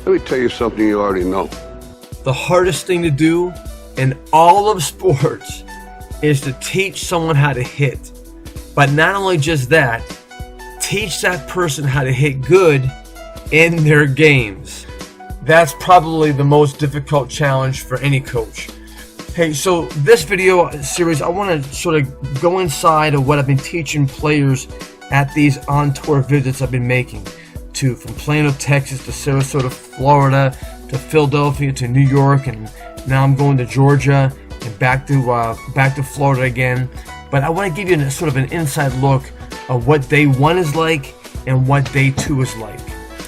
Let me tell you something you already know. The hardest thing to do in all of sports is to teach someone how to hit. But not only just that, teach that person how to hit good in their games. That's probably the most difficult challenge for any coach. Hey, so this video series, I want to sort of go inside of what I've been teaching players at these on-tour visits I've been making from Plano, Texas to Sarasota, Florida to Philadelphia to New York, and now I'm going to Georgia and back to Florida again. But I want to give you sort of an inside look of what day one is like and what day two is like.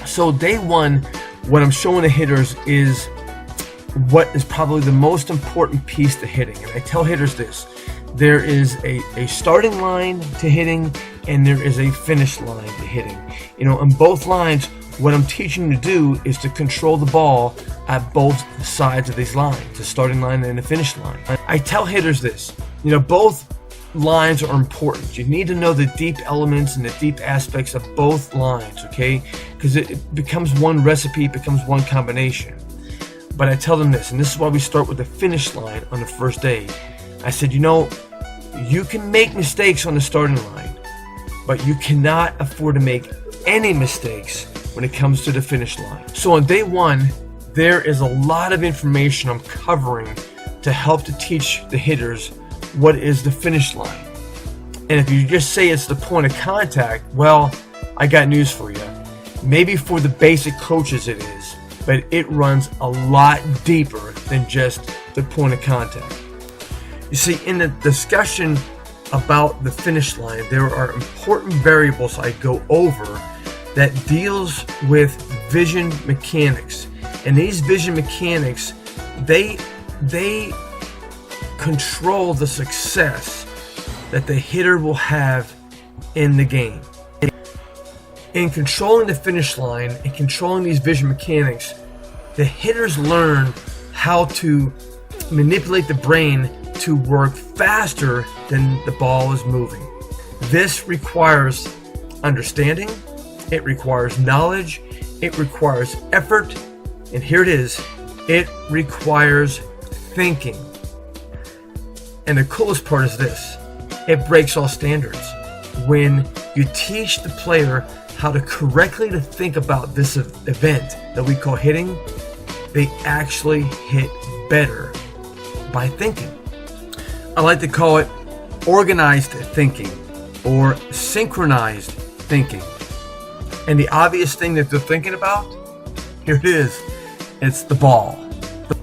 So day one, what I'm showing the hitters is what is probably the most important piece to hitting. And I tell hitters this: there is a starting line to hitting and there is a finish line to hitting. You know, on both lines, what I'm teaching you to do is to control the ball at both sides of these lines, the starting line and the finish line. I tell hitters this: you know, both lines are important. You need to know the deep elements and the deep aspects of both lines, okay? Because it becomes one recipe, it becomes one combination. But I tell them this, and this is why we start with the finish line on the first day. I said, you know, you can make mistakes on the starting line, but you cannot afford to make any mistakes when it comes to the finish line. So on day one, there is a lot of information I'm covering to help to teach the hitters what is the finish line. And if you just say it's the point of contact, well, I got news for you. Maybe for the basic coaches it is, but it runs a lot deeper than just the point of contact. You see, in the discussion about the finish line, there are important variables I go over that deals with vision mechanics. And these vision mechanics, they control the success that the hitter will have in the game. In controlling the finish line and controlling these vision mechanics, the hitters learn how to manipulate the brain to work faster than the ball is moving. This requires understanding, it requires knowledge, it requires effort, and here it is, it requires thinking. And the coolest part is this: it breaks all standards. When you teach the player how to correctly to think about this event that we call hitting, they actually hit better by thinking. I like to call it organized thinking or synchronized thinking. And the obvious thing that they're thinking about, here it is, it's the ball.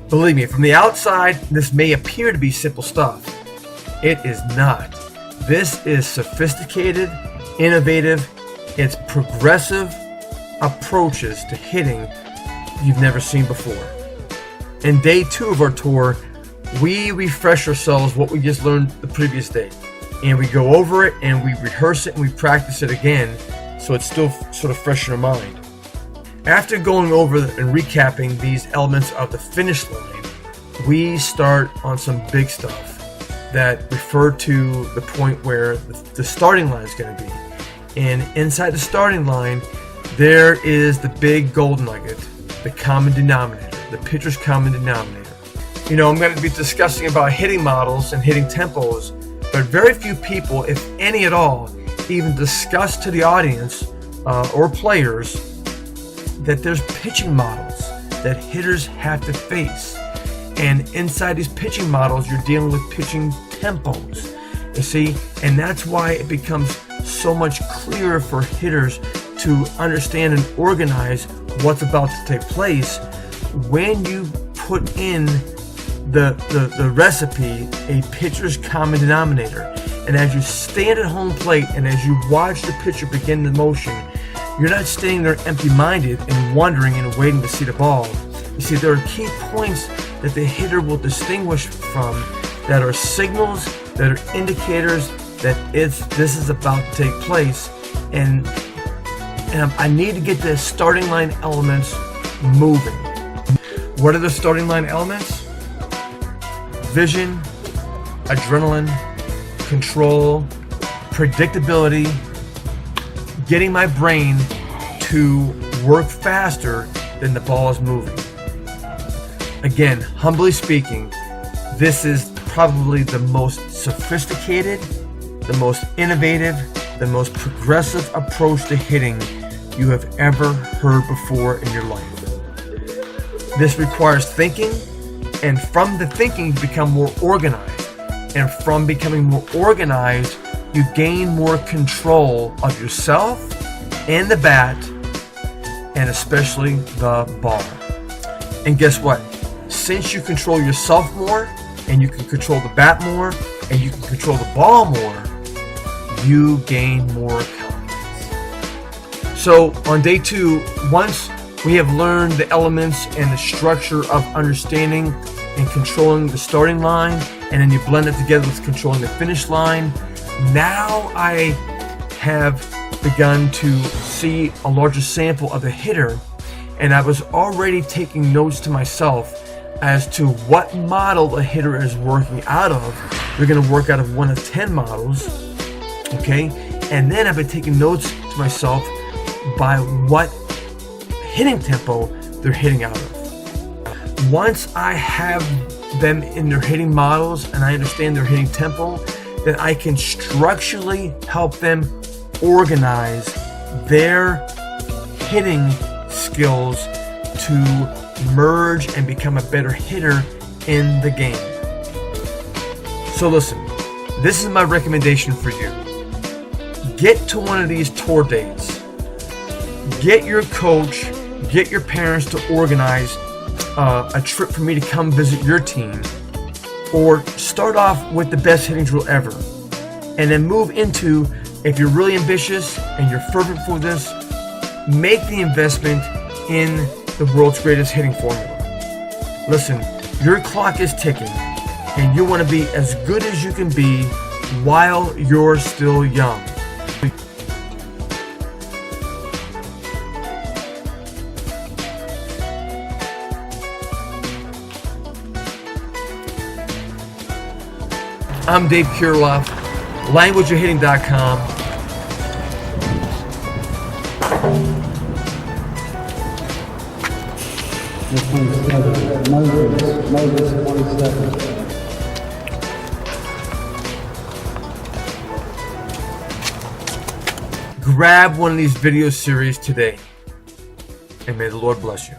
Believe me, from the outside, this may appear to be simple stuff. It is not. This is sophisticated, innovative, it's progressive approaches to hitting you've never seen before. In day two of our tour, we refresh ourselves what we just learned the previous day. And we go over it and we rehearse it and we practice it again so it's still sort of fresh in our mind. After going over and recapping these elements of the finish line, we start on some big stuff that refer to the point where the starting line is going to be. And inside the starting line, there is the big gold nugget, the common denominator, the pitcher's common denominator. You know, I'm going to be discussing about hitting models and hitting tempos, but very few people, if any at all, even discuss to the audience or players that there's pitching models that hitters have to face. And inside these pitching models, you're dealing with pitching tempos, you see? And that's why it becomes so much clearer for hitters to understand and organize what's about to take place when you put in the recipe, a pitcher's common denominator. And as you stand at home plate and as you watch the pitcher begin the motion, you're not standing there empty-minded and wondering and waiting to see the ball. You see, there are key points that the hitter will distinguish from that are signals, that are indicators that this is about to take place. And I need to get the starting line elements moving. What are the starting line elements? Vision, adrenaline, control, predictability, getting my brain to work faster then the ball is moving. Again, humbly speaking, this is probably the most sophisticated, the most innovative, the most progressive approach to hitting you have ever heard before in your life. This requires thinking, and from the thinking you become more organized. And from becoming more organized, you gain more control of yourself and the bat, and especially the ball. And guess what? Since you control yourself more, and you can control the bat more, and you can control the ball more, you gain more confidence. So on day 2, once we have learned the elements and the structure of understanding and controlling the starting line, and then you blend it together with controlling the finish line, now I have begun to see a larger sample of the hitter, and I was already taking notes to myself as to what model a hitter is working out of. They're going to work out of one of 10 models, okay? And then I've been taking notes to myself by what hitting tempo they're hitting out of. Once I have them in their hitting models and I understand their hitting tempo, then I can structurally help them organize their hitting skills to merge and become a better hitter in the game. So listen, this is my recommendation for you. Get to one of these tour dates. Get your coach, get your parents to organize a trip for me to come visit your team, or start off with the best hitting drill ever, and then move into, if you're really ambitious and you're fervent for this, make the investment in the world's greatest hitting formula. Listen, your clock is ticking, and you want to be as good as you can be while you're still young. I'm Dave Kirilloff, languageofhitting.com. Moses 27. Grab one of these video series today, and may the Lord bless you.